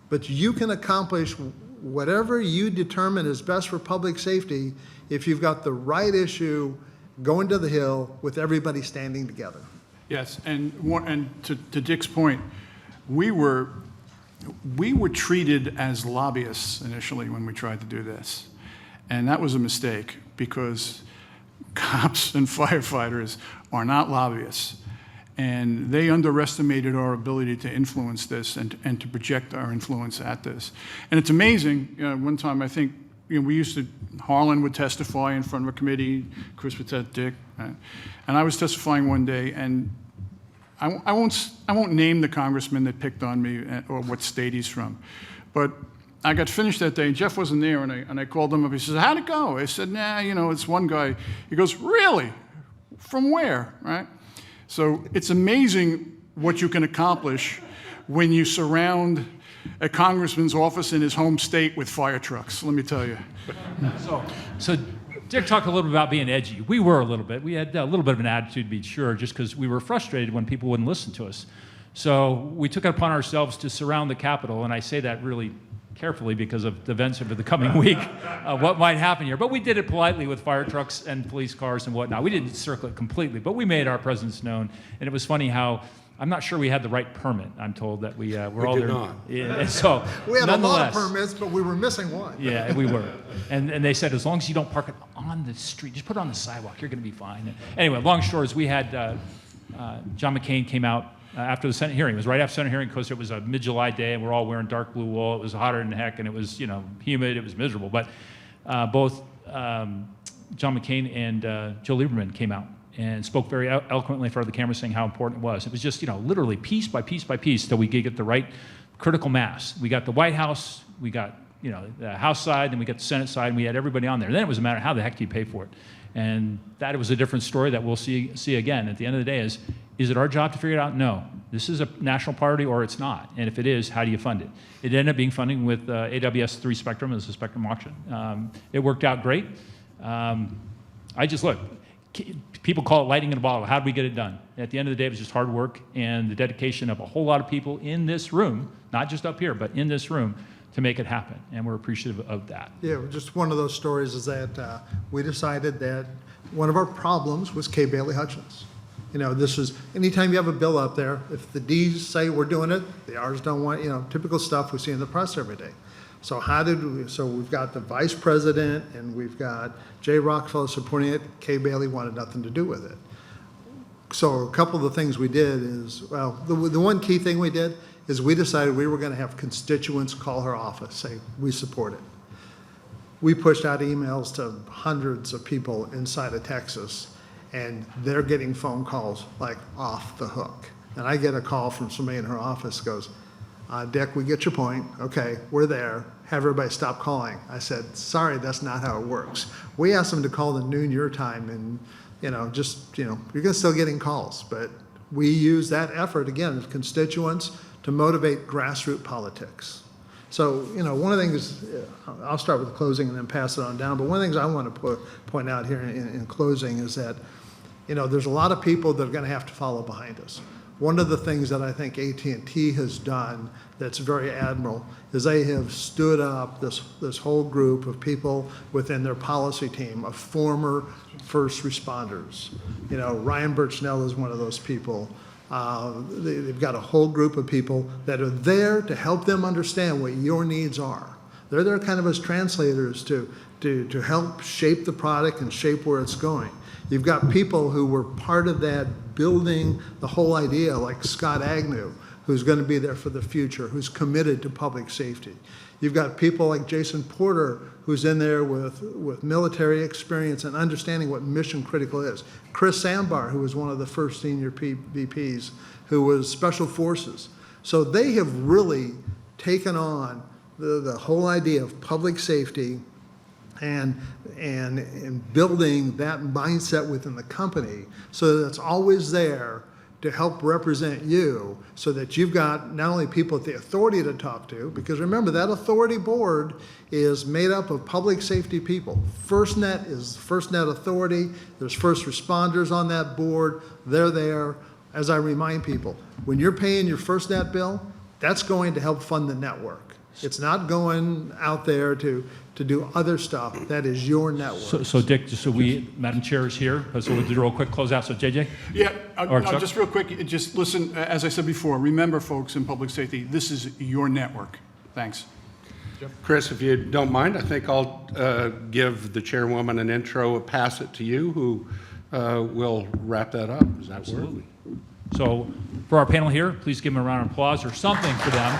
but you can accomplish whatever you determine is best for public safety if you've got the right issue going to the Hill with everybody standing together. Yes, and to Dick's point, we were treated as lobbyists initially when we tried to do this, and that was a mistake because cops and firefighters are not lobbyists. And they underestimated our ability to influence this and to project our influence at this. And it's amazing. One time, I think, Harlan would testify in front of a committee, Chris would tell Dick, and I was testifying one day, and I won't name the congressman that picked on me or what state he's from, but I got finished that day, and Jeff wasn't there, and I called him up. He says, how'd it go? I said, nah, it's one guy. He goes, really? From where, right? So it's amazing what you can accomplish when you surround a congressman's office in his home state with fire trucks, let me tell you. So Dick talked a little bit about being edgy. We were a little bit. We had a little bit of an attitude, to be sure, just because we were frustrated when people wouldn't listen to us. So we took it upon ourselves to surround the Capitol, and I say that really carefully because of the events over the coming week, what might happen here. But we did it politely with fire trucks and police cars and whatnot. We didn't circle it completely, but we made our presence known. And it was funny how, I'm not sure we had the right permit. I'm told that we were all did there. not. Yeah, so We had a lot of nonetheless, permits, but we were missing one. yeah, we were. And they said, as long as you don't park it on the street, just put it on the sidewalk, you're going to be fine. Anyway, long story is we had John McCain came out after the Senate hearing. It was right after the Senate hearing because it was a mid-July day and we're all wearing dark blue wool. It was hotter than heck and it was, humid. It was miserable. But both John McCain and Joe Lieberman came out and spoke very eloquently in front of the camera saying how important it was. It was just, literally piece by piece by piece till we could get the right critical mass. We got the White House, we got, the House side, then we got the Senate side, and we had everybody on there. Then it was a matter of how the heck do you pay for it? And that was a different story that we'll see again. At the end of the day is it our job to figure it out? No. This is a national priority or it's not. And if it is, how do you fund it? It ended up being funding with AWS-3 Spectrum as a Spectrum auction. It worked out great. People call it lightning in a bottle. How did we get it done? At the end of the day, it was just hard work and the dedication of a whole lot of people in this room, not just up here, but in this room, to make it happen. And we're appreciative of that. Yeah, just one of those stories is that we decided that one of our problems was Bailey Hutchison. This is, anytime you have a bill up there, if the D's say we're doing it, the R's don't want, typical stuff we see in the press every day. So we've got the vice president and we've got Jay Rockefeller supporting it. Bailey wanted nothing to do with it. So a couple of the things we did is, the one key thing we did is we decided we were going to have constituents call her office, say, we support it. We pushed out emails to hundreds of people inside of Texas, and they're getting phone calls like off the hook. And I get a call from somebody in her office, goes, Dick, we get your point. Okay, we're there. Have everybody stop calling. I said, sorry, that's not how it works. We asked them to call the noon your time, and you're still getting calls. But we use that effort, again, of constituents to motivate grassroots politics. So, one of the things, I'll start with the closing and then pass it on down, but one of the things I want to point out here in closing is that, there's a lot of people that are going to have to follow behind us. One of the things that I think AT&T has done that's very admirable is they have stood up this whole group of people within their policy team of former first responders. Ryan Birchnell is one of those people. They've got a whole group of people that are there to help them understand what your needs are. They're there kind of as translators to help shape the product and shape where it's going. You've got people who were part of that building the whole idea, like Scott Agnew, who's going to be there for the future, who's committed to public safety. You've got people like Jason Porter, who's in there with military experience and understanding what mission critical is. Chris Sambar, who was one of the first senior VPs, who was Special Forces. So they have really taken on the whole idea of public safety and building that mindset within the company so that it's always there to help represent you so that you've got not only people with the authority to talk to, because remember that authority board is made up of public safety people. FirstNet is FirstNet authority. There's first responders on that board. They're there. As I remind people, when you're paying your FirstNet bill, that's going to help fund the network. It's not going out there to do other stuff. That is your network. So Dick, just so Madam Chair is here, so we'll do a real quick closeout. So JJ? Yeah, Or no, Chuck? just real quick, just listen, as I said before, remember folks in public safety, this is your network. Thanks. Chris, if you don't mind, I think I'll give the chairwoman an intro, pass it to you, who will wrap that up. Does that work? So for our panel here, please give them a round of applause or something for them.